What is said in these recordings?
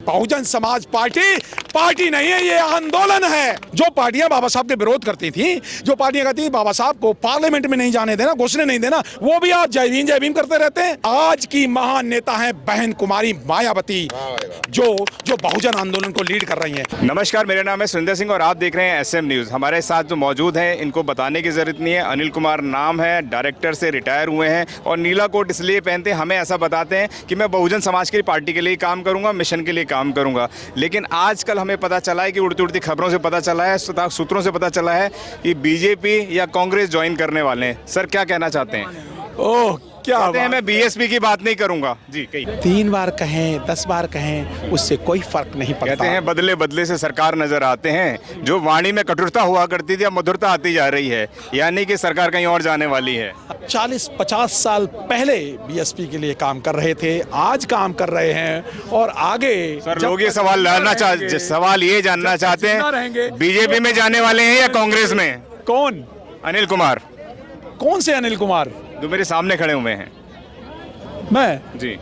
Bahujan Samaj party party नहीं है, ये आंदोलन है। जो पार्टियां बाबा साहब के विरोध करती थी, जो पार्टियां कहती थी बाबा साहब को पार्लियामेंट में नहीं जाने देना, घुसने नहीं देना, वो भी आज जय भीम करते रहते हैं। आज की महान नेता है बहन कुमारी मायावती, जो बहुजन आंदोलन को लीड कर रही हैं। नमस्कार, मेरा नाम है सुरेंद्र सिंह और आप देख रहे हैं एसएम न्यूज़। हमारे साथ जो मौजूद हैं इनको बताने की जरूरत नहीं है। अनिल कुमार नाम है, डायरेक्टर से रिटायर हुए हैं और नीला कोट इसलिए पहनते हैं, हमें ऐसा बताते हैं कि मैं बहुजन समाज की पार्टी के लिए काम करूंगा, मिशन के लिए काम करूंगा। लेकिन आजकल हमें पता चला है कि उड़ती उड़ती खबरों से पता चला है, सूत्रों से पता चला है कि बीजेपी या कांग्रेस ज्वाइन करने वाले हैं। सर क्या कहना चाहते हैं? ओह क्या कहते हैं मैं बीएसपी की बात नहीं करूंगा जी। कई 3 बार कहें 10 बार कहें उससे कोई फर्क नहीं पड़ता। कहते हैं बदले बदले से सरकार नजर आते हैं। जो वाणी में कटुरता हुआ करती थी अब मधुरता आती जा रही है, यानी कि सरकार कहीं और जाने वाली है। 40-50 साल पहले बीएसपी के लिए काम कर रहे थे, आज काम कर रहे हैं और आगे सर लोग ये सवाल ये जानना चाहते हैं बीजेपी में जाने वाले हैं या कांग्रेस में? कौन? अनिल कुमार। कौन से अनिल कुमार? जो मेरे सामने खड़े हुए हैं। मैं जी।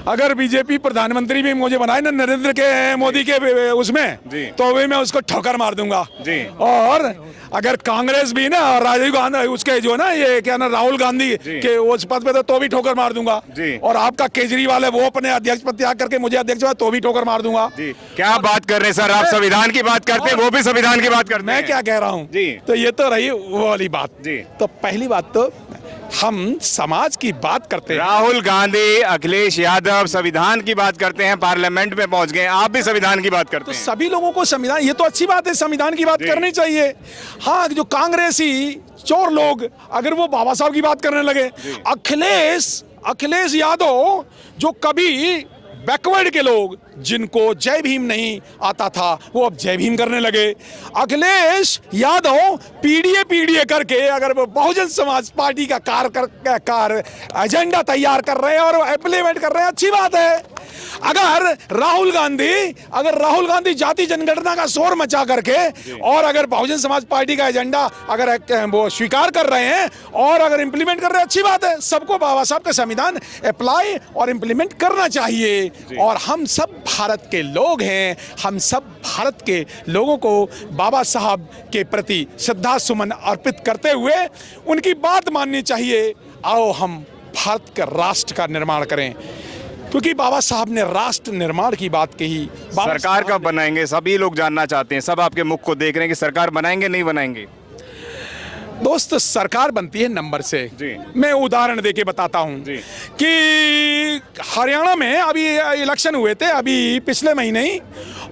अगर बीजेपी प्रधानमंत्री भी मुझे बनाए ना नरेंद्र के मोदी के उसमें जी, तो भी मैं उसको ठोकर मार दूंगा जी। और अगर कांग्रेस भी ना राजीव गांधी उसके जो ना ये क्या ना राहुल गांधी के उस पद पे तो भी ठोकर मार दूंगा जी। और आपका केजरीवाल है वो अपने अध्यक्ष पद त्याग करके मुझे अध्यक्ष बना तो भी ठोकर मार दूंगा जी। क्या बात कर रहे हैं सर, आप संविधान की बात करते हैं, वो भी संविधान की बात करते हैं। मैं क्या कह रहा हूँ जी। तो ये तो रही वो वाली बात जी। तो पहली बात तो हम समाज की बात करते हैं। राहुल गांधी, अखिलेश यादव संविधान की बात करते हैं, पार्लियामेंट में पहुंच गए, आप भी संविधान की बात करते तो हैं। सभी लोगों को संविधान, ये तो अच्छी बात है, संविधान की बात करनी चाहिए। हाँ, जो कांग्रेसी चोर लोग अगर वो बाबा साहब की बात करने लगे, अखिलेश यादव जो कभी बैकवर्ड के लोग जिनको जय भीम नहीं आता था वो अब जय भीम करने लगे। अखिलेश यादव पीडीए करके अगर वो बहुजन समाज पार्टी का कार एजेंडा तैयार कर रहे हैं और इम्प्लीमेंट कर रहे हैं, अच्छी बात है। अगर राहुल गांधी जाति जनगणना का शोर मचा करके और अगर बहुजन समाज पार्टी का एजेंडा अगर वो स्वीकार कर रहे हैं और अगर इंप्लीमेंट कर रहे हैं, अच्छी बात है। सबको बाबा साहब का संविधान अप्लाई और इंप्लीमेंट करना चाहिए और हम सब भारत के लोग हैं, हम सब भारत के लोगों को बाबा साहब के प्रति श्रद्धा सुमन अर्पित करते हुए उनकी बात माननी चाहिए। आओ हम भारत के राष्ट्र का निर्माण करें, क्योंकि बाबा साहब ने राष्ट्र निर्माण की बात कही। सरकार कब बनाएंगे सभी लोग जानना चाहते हैं, सब आपके मुख को देख रहे हैं कि सरकार बनाएंगे नहीं बनाएंगे? दोस्त सरकार बनती है नंबर से जी। मैं उदाहरण देके बताता हूं कि हरियाणा में अभी इलेक्शन हुए थे अभी पिछले महीने ही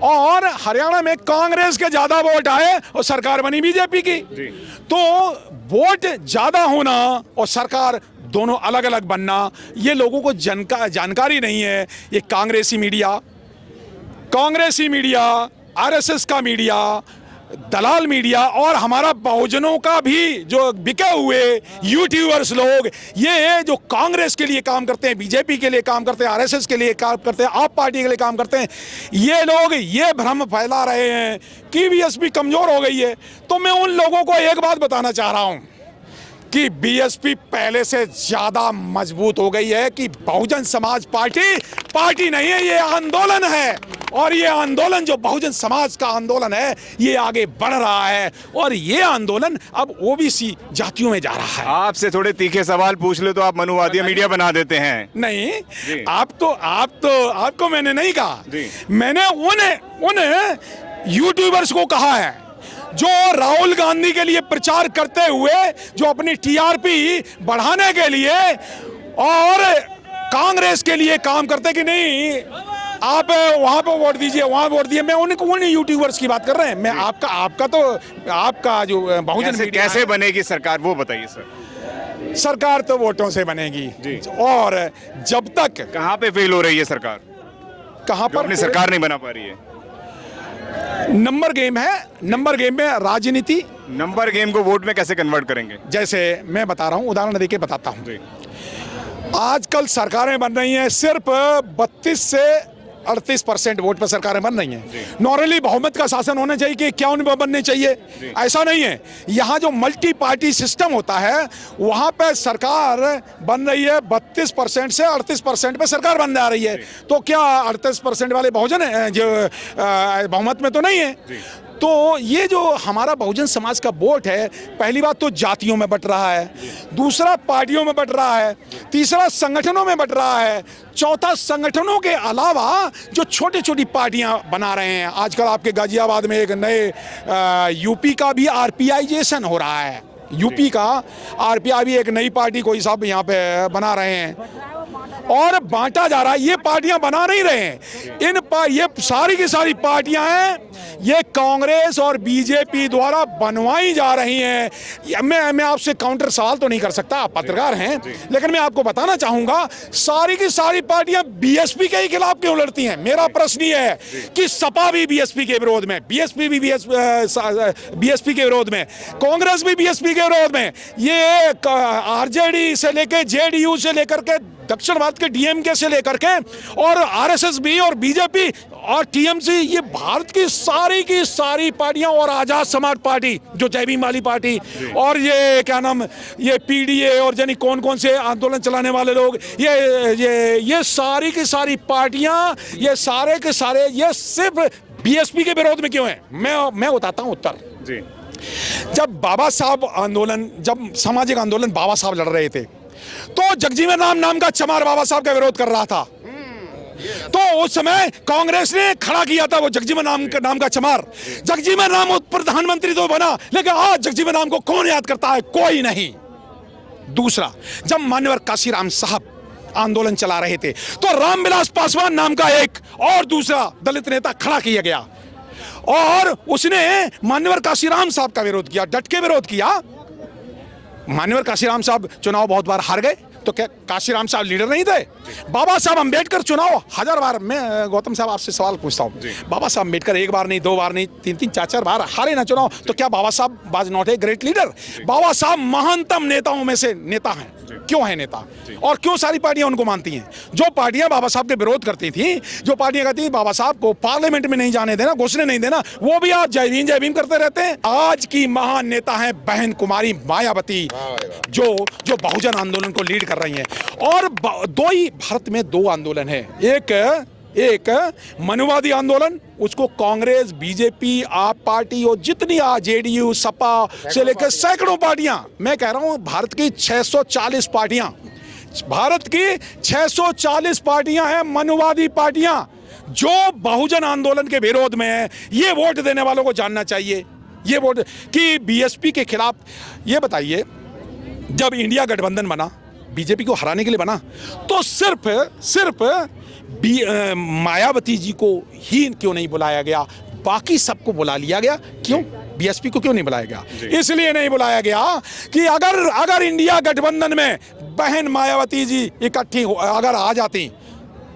और हरियाणा में कांग्रेस के ज्यादा वोट आए और सरकार बनी बीजेपी की। तो वोट ज्यादा होना और सरकार दोनों अलग अलग बनना ये लोगों को जानकारी नहीं है। ये कांग्रेसी मीडिया, आरएसएस का मीडिया, दलाल मीडिया और हमारा बहुजनों का भी जो बिके हुए यूट्यूबर्स लोग, ये जो कांग्रेस के लिए काम करते हैं, बीजेपी के लिए काम करते हैं, आरएसएस के लिए काम करते हैं, आप पार्टी के लिए काम करते हैं, ये लोग ये भ्रम फैला रहे हैं कि बीएसपी कमजोर हो गई है। तो मैं उन लोगों को एक बात बताना चाह रहा हूं कि बीएसपी पहले से ज्यादा मजबूत हो गई है, कि बहुजन समाज पार्टी नहीं है, ये आंदोलन है और ये आंदोलन जो बहुजन समाज का आंदोलन है ये आगे बढ़ रहा है और ये आंदोलन अब ओबीसी जातियों में जा रहा है। आपसे थोड़े तीखे सवाल पूछ ले तो आप मनुवादी मीडिया बना देते हैं। नहीं, आपको मैंने नहीं कहा, मैंने उन यूट्यूबर्स को कहा है जो राहुल गांधी के लिए प्रचार करते हुए जो अपनी टीआरपी बढ़ाने के लिए और कांग्रेस के लिए काम करते कि नहीं आप वहां पे वोट दीजिए, वहां वोट दिए। मैं उन यूट्यूबर्स की बात कर रहे हैं। मैं आपका जो बहुजन कैसे बनेगी सरकार वो बताइए सर। सरकार तो वोटों से बनेगी और जब तक कहां पे फेल हो रही है सरकार, कहां पर अपनी सरकार नहीं बना पा रही है? नंबर गेम है, नंबर गेम में राजनीति। नंबर गेम को वोट में कैसे कन्वर्ट करेंगे? जैसे मैं बता रहा हूं, उदाहरण देके बताता हूं। आजकल सरकारें बन रही हैं सिर्फ 32 से 38% वोट पर सरकारें बन रही हैं। नॉर्मली बहुमत का शासन होना चाहिए कि 51 पर बनने चाहिए, ऐसा नहीं है। यहाँ जो मल्टी पार्टी सिस्टम होता है वहाँ पे सरकार बन रही है 32% से 38% पे सरकार बन जा रही है। तो क्या 38% वाले बहुजन जो बहुमत में तो नहीं है। तो ये जो हमारा बहुजन समाज का वोट है, पहली बात तो जातियों में बट रहा है, दूसरा पार्टियों में बट रहा है, तीसरा संगठनों में बट रहा है, चौथा संगठनों के अलावा जो छोटी छोटी पार्टियां बना रहे हैं। आजकल आपके गाजियाबाद में एक नए यूपी का भी आरपीआईजेशन हो रहा है। यूपी का आरपीआई भी एक नई पार्टी कोई साहब यहाँ पे बना रहे हैं और बांटा जा रहा है। ये पार्टियां बना नहीं रहे हैं, ये सारी की सारी पार्टियां हैं, ये कांग्रेस और बीजेपी द्वारा बनवाई जा रही हैं। मैं आपसे काउंटर सवाल तो नहीं कर सकता, आप पत्रकार हैं, लेकिन मैं आपको बताना चाहूंगा सारी की सारी पार्टियां बीएसपी के ही खिलाफ क्यों लड़ती हैं। मेरा प्रश्न ये है कि सपा भी बीएसपी के विरोध में, बीएसपी भी बीएसपी के विरोध में, कांग्रेस भी बीएसपी के विरोध में, ये आरजेडी से लेकर जेडीयू से लेकर के दक्षिण भारत के डीएमके से लेकर के और आरएसएस भी और बीजेपी और टीएमसी, ये भारत की सारी पार्टियां और आजाद समाज पार्टी जो जय भीम वाली पार्टी और ये क्या नाम, ये पीडीए और जानी कौन कौन से आंदोलन चलाने वाले लोग, ये सारी की सारी पार्टियां, ये सारे के सारे ये सिर्फ बीएसपी के विरोध में क्यों है। मैं बताता हूं उत्तर जी। जब बाबा साहब आंदोलन, जब सामाजिक आंदोलन बाबा साहब लड़ रहे थे तो जगजीवन राम नाम का चमार बाबा साहब का विरोध कर रहा था। तो उस समय कांग्रेस ने खड़ा किया था वो जगजीवन नाम का चमार। जगजीवन राम प्रधानमंत्री तो बना, लेकिन आज जगजीवन राम को कौन याद करता है? कोई नहीं। दूसरा, जब मान्यवर काशीराम साहब आंदोलन चला रहे थे तो रामविलास पासवान नाम का एक और दूसरा दलित नेता खड़ा किया गया और उसने मान्यवर काशीराम साहब का विरोध किया, डट के विरोध किया। मान्यवर काशीराम साहब चुनाव बहुत बार हार गए, तो क्या काशीराम साहब लीडर नहीं थे? बाबा साहब अम्बेडकर चुनाव 1000 बार, मैं गौतम साहब आपसे सवाल पूछता हूँ, बाबा साहब अम्बेडकर एक बार नहीं, दो बार नहीं, तीन चार बार हारे ना चुनाव, तो क्या Baba Saheb was not a great leader? Baba Saheb महानतम नेताओं में से नेता हैं। क्यों है नेता और क्यों सारी पार्टियां उनको मानती हैं? जो पार्टियां बाबा साहब के विरोध करती थी, जो पार्टियां कहती थी बाबा साहब को पार्लियामेंट में नहीं जाने देना, घुसने नहीं देना, वो भी आज जय भीम करते रहते हैं। आज की महान नेता है बहन कुमारी मायावती, जो बहुजन आंदोलन को लीड कर रही हैं। और दो ही भारत में दो आंदोलन है, एक मनुवादी आंदोलन, उसको कांग्रेस, बीजेपी, आप पार्टी और जितनी जेडीयू, सपा से लेकर सैकड़ों पार्टियां, मैं कह रहा हूं भारत की 640 पार्टियां, भारत की 640 पार्टियां हैं मनुवादी पार्टियां जो बहुजन आंदोलन के विरोध में है। ये वोट देने वालों को जानना चाहिए, ये वोट कि बीएसपी के खिलाफ। ये बताइए, जब इंडिया गठबंधन बना, बीजेपी को हराने के लिए बना, तो सिर्फ मायावती जी को ही क्यों नहीं बुलाया गया? बाकी सबको बुला लिया गया, क्यों? बीएसपी को क्यों नहीं बुलाया गया? इसलिए नहीं बुलाया गया कि अगर इंडिया गठबंधन में बहन मायावती जी इकट्ठी अगर आ जाती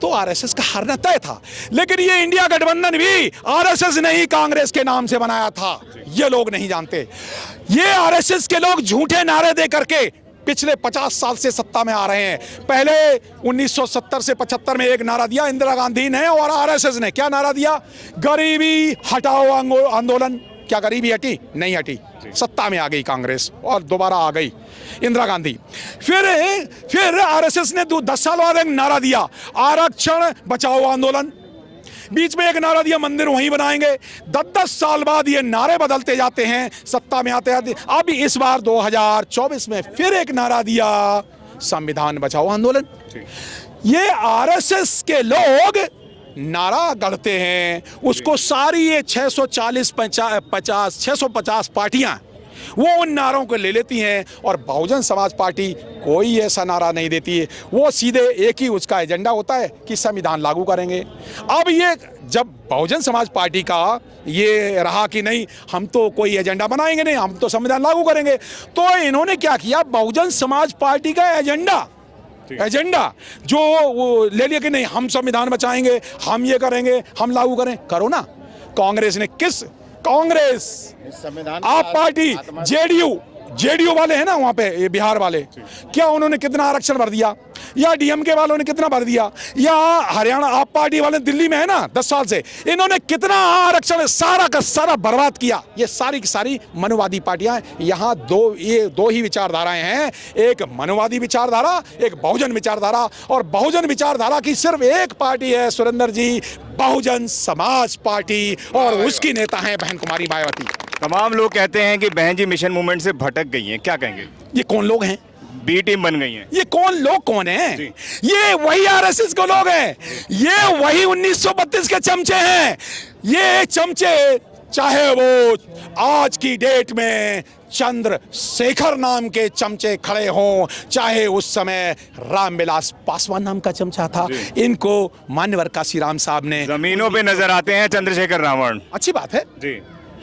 तो आरएसएस का हारना तय था। लेकिन ये इंडिया गठबंधन भी आरएसएस ने ही कांग्रेस के नाम से बनाया था, ये लोग नहीं जानते। ये आरएसएस के लोग झूठे नारे दे करके पिछले 50 साल से सत्ता में आ रहे हैं। पहले 1970 से 75 में एक नारा दिया इंदिरा गांधी ने और आरएसएस ने, क्या नारा दिया? गरीबी हटाओ आंदोलन। क्या गरीबी हटी? नहीं हटी। सत्ता में आ गई कांग्रेस और दोबारा आ गई इंदिरा गांधी। फिर आरएसएस ने 10 साल बाद एक नारा दिया, आरक्षण बचाओ आंदोलन। बीच में एक नारा दिया, मंदिर वहीं बनाएंगे। 10 साल बाद ये नारे बदलते जाते हैं, सत्ता में आते आते। अब इस बार 2024 में फिर एक नारा दिया, संविधान बचाओ आंदोलन। ये आरएसएस के लोग नारा गढ़ते हैं, उसको सारी ये 650 पार्टियां वो उन नारों को ले लेती हैं और बहुजन समाज पार्टी कोई ऐसा नारा नहीं देती है। वो सीधे एक ही उसका एजेंडा होता है कि संविधान लागू करेंगे। अब ये जब बहुजन समाज पार्टी का ये रहा कि नहीं, हम तो कोई एजेंडा बनाएंगे नहीं, हम तो संविधान लागू करेंगे, तो इन्होंने क्या किया, बहुजन समाज पार्टी का एजेंडा जो वो ले लिया कि नहीं, हम संविधान बचाएंगे, हम ये करेंगे, हम लागू करें। करो ना। कांग्रेस, आप पार्टी, जेडीयू, जेडीयू वाले हैं ना वहां पे, ये बिहार वाले, क्या उन्होंने कितना आरक्षण भर दिया, या डीएमके वालों ने कितना भर दिया, या हरियाणा आप पार्टी वाले दिल्ली में है ना 10 साल से, इन्होंने कितना आरक्षण सारा का सारा बर्बाद किया। ये सारी की सारी मनुवादी पार्टियां, यहाँ दो ही विचारधाराएं हैं, एक मनुवादी विचारधारा, एक बहुजन विचारधारा, और बहुजन विचारधारा की सिर्फ एक पार्टी है सुरेंद्र जी, बहुजन समाज पार्टी, और उसकी नेता है बहन कुमारी मायावती। तमाम लोग कहते हैं कि बहन जी मिशन मूवमेंट से भटक गई हैं, क्या कहेंगे? ये कौन लोग हैं? बी टीम बन गई हैं। ये कौन लोग कौन हैं? ये वही आरएसएस के लोग हैं, ये वही 1932 के चमचे हैं। ये चमचे चाहे वो आज की डेट में चंद्रशेखर नाम के चमचे खड़े हों, चाहे उस समय रामविलास पासवान नाम का चमचा था, इनको मान्यवर काशीराम साहब ने, जमीनों पे नजर आते हैं चंद्रशेखर रावण। अच्छी बात है जी,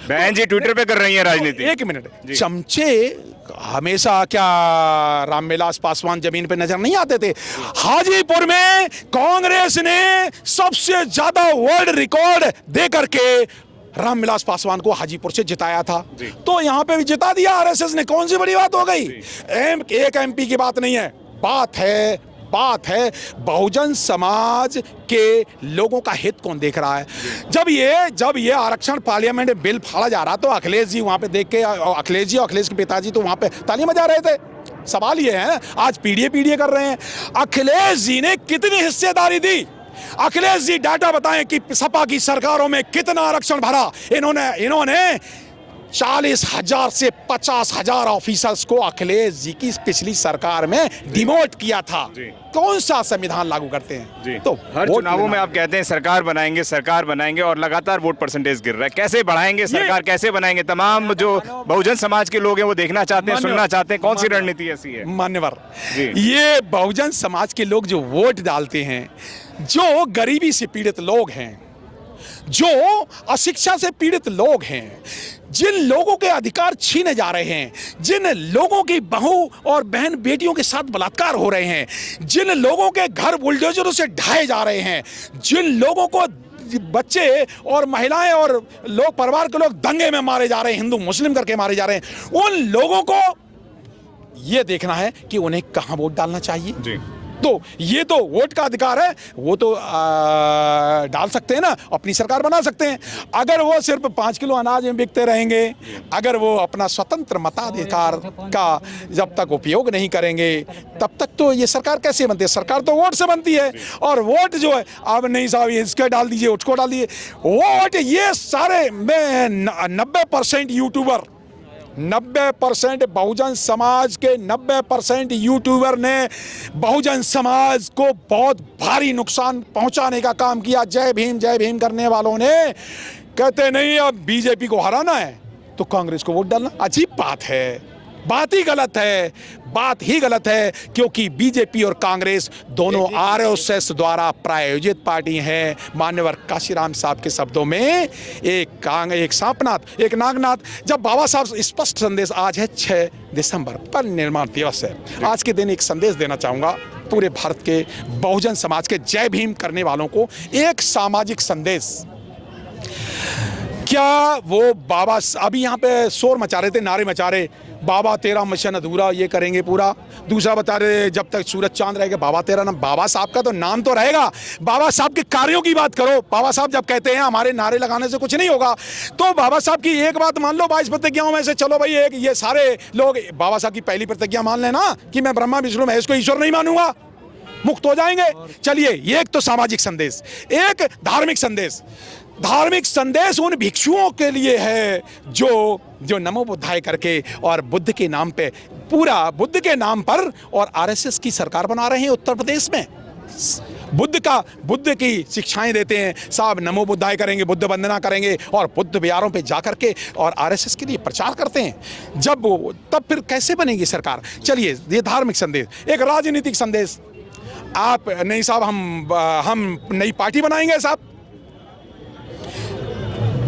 बहन जी ट्विटर पे कर रही हैं राजनीति। एक मिनट, चमचे हमेशा क्या रामविलास पासवान जमीन पे नजर नहीं आते थे? हाजीपुर में कांग्रेस ने सबसे ज्यादा वर्ल्ड रिकॉर्ड दे करके रामविलास पासवान को हाजीपुर से जिताया था, तो यहाँ पे भी जिता दिया आरएसएस ने, कौन सी बड़ी बात हो गई? एक एमपी की बात नहीं है, बात है बहुजन समाज के लोगों का हित कौन देख रहा है। जब ये आरक्षण पार्लियामेंट में बिल फाड़ा जा रहा, तो अखिलेश जी वहां पे देख के, अखिलेश जी और अखिलेश के पिताजी तो वहां पे तालियां बजा रहे थे। सवाल ये है, आज पीडीए कर रहे हैं, अखिलेश जी ने कितनी हिस्सेदारी दी? अखिलेश जी डाटा बताएं कि सपा की सरकारों में कितना आरक्षण भरा इन्होंने 40,000 से 50,000 ऑफिसर्स को अखिलेश जी की पिछली सरकार में डिमोट किया था। कौन सा संविधान लागू करते हैं? तो हर चुनावों में आप कहते हैं सरकार बनाएंगे और लगातार वोट परसेंटेज गिर रहा है। कैसे बढ़ाएंगे सरकार, कैसे बनाएंगे? तमाम जो बहुजन समाज के लोग हैं वो देखना चाहते हैं, सुनना चाहते हैं, कौन सी रणनीति ऐसी है? मान्यवर, ये बहुजन समाज के लोग जो वोट डालते हैं, जो गरीबी से पीड़ित लोग हैं, जो अशिक्षा से पीड़ित लोग हैं, जिन लोगों के अधिकार छीने जा रहे हैं, जिन लोगों की बहू और बहन बेटियों के साथ बलात्कार हो रहे हैं, जिन लोगों के घर बुलडोजरों से ढाए जा रहे हैं, जिन लोगों को बच्चे और महिलाएं और लोग परिवार के लोग दंगे में मारे जा रहे हैं, हिंदू मुस्लिम करके मारे जा रहे हैं, उन लोगों को यह देखना है कि उन्हें कहां वोट डालना चाहिए। जी। तो ये तो वोट का अधिकार है, वो तो डाल सकते हैं ना, अपनी सरकार बना सकते हैं। अगर वो सिर्फ 5 किलो अनाज में बिकते रहेंगे, अगर वो अपना स्वतंत्र मताधिकार का जब तक उपयोग नहीं करेंगे, तब तक तो ये सरकार कैसे बनती है? सरकार तो वोट से बनती है, और वोट जो है, अब नहीं साहब इसके डाल दीजिए, उसको डाल दीजिए, वोट ये सारे में 90% यूट्यूबर, 90% बहुजन समाज के 90% यूट्यूबर ने बहुजन समाज को बहुत भारी नुकसान पहुंचाने का काम किया। जय भीम करने वालों ने कहते नहीं अब बीजेपी को हराना है तो कांग्रेस को वोट डालना। अजीब बात है, बात ही गलत है, क्योंकि बीजेपी और कांग्रेस दोनों आरएसएस द्वारा प्रायोजित पार्टी हैं। मान्यवर काशीराम साहब के शब्दों में, एक सांपनाथ एक नागनाथ। जब बाबा साहब स्पष्ट संदेश, आज है 6 दिसंबर पर निर्माण दिवस है, आज के दिन एक संदेश देना चाहूँगा पूरे भारत के बहुजन समाज के जय भीम करने वालों को, एक सामाजिक संदेश। क्या वो बाबा अभी यहाँ पे शोर मचा रहे थे, नारे मचा रहे, बाबा तेरा मिशन अधूरा, ये करेंगे पूरा। दूसरा बता रहे जब तक सूरज चांद रहेगा बाबा तेरा नाम। बाबा साहब का तो नाम तो रहेगा, बाबा साहब के कार्यों की बात करो। बाबा साहब जब कहते हैं हमारे नारे लगाने से कुछ नहीं होगा, तो बाबा साहब की एक बात मान लो 22 प्रतिज्ञाओं में से, चलो भाई एक ये सारे लोग बाबा साहब की पहली प्रतिज्ञा मान लेना कि मैं ब्रह्मा विष्णु महेश को ईश्वर नहीं मानूंगा, मुक्त हो जाएंगे। चलिए, ये एक तो सामाजिक संदेश। एक धार्मिक संदेश उन भिक्षुओं के लिए है जो नमो बुद्धाय करके और बुद्ध के नाम पे, पूरा बुद्ध के नाम पर, और आरएसएस की सरकार बना रहे हैं उत्तर प्रदेश में। बुद्ध की शिक्षाएं देते हैं साहब, नमो बुद्धाय करेंगे, बुद्ध वंदना करेंगे, और बुद्ध विहारों पे जा करके और आरएसएस के लिए प्रचार करते हैं। तब फिर कैसे बनेगी सरकार? चलिए, ये धार्मिक संदेश। एक राजनीतिक संदेश, आप नहीं साहब हम नई पार्टी बनाएंगे साहब।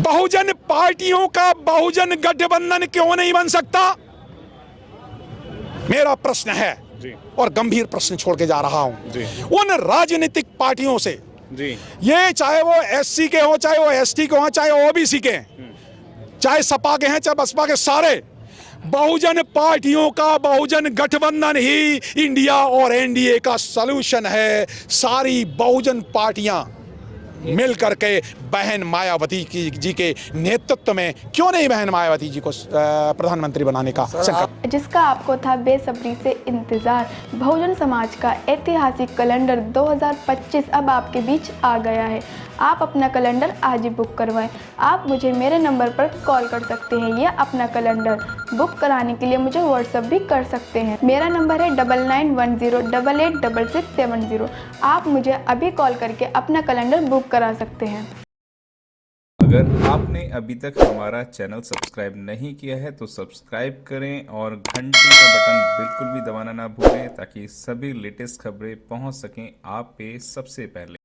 बहुजन पार्टियों का बहुजन गठबंधन क्यों नहीं बन सकता? मेरा प्रश्न है जी। और गंभीर प्रश्न छोड़ के जा रहा हूं उन राजनीतिक पार्टियों से जी। ये चाहे वो एससी के हो, चाहे वो एसटी के हो, चाहे ओबीसी के, चाहे सपा के हैं, चाहे बसपा के, सारे बहुजन पार्टियों का बहुजन गठबंधन ही इंडिया और एनडीए का सलूशन है। सारी बहुजन पार्टियां मिल करके बहन मायावती जी के नेतृत्व में, क्यों नहीं बहन मायावती जी को प्रधानमंत्री बनाने का संकल्प, जिसका आपको था बेसब्री से इंतजार। बहुजन समाज का ऐतिहासिक कैलेंडर 2025 अब आपके बीच आ गया है। आप अपना कैलेंडर आज ही बुक करवाएं। आप मुझे मेरे नंबर पर कॉल कर सकते हैं या अपना कैलेंडर बुक कराने के लिए मुझे व्हाट्सएप भी कर सकते हैं। मेरा नंबर है 9910886670। आप मुझे अभी कॉल करके अपना कैलेंडर बुक करा सकते हैं। अगर आपने अभी तक हमारा चैनल सब्सक्राइब नहीं किया है तो सब्सक्राइब करें और घंटी का बटन बिल्कुल भी दबाना ना भूलें ताकि सभी लेटेस्ट खबरें पहुंच सकें आप पे सबसे पहले।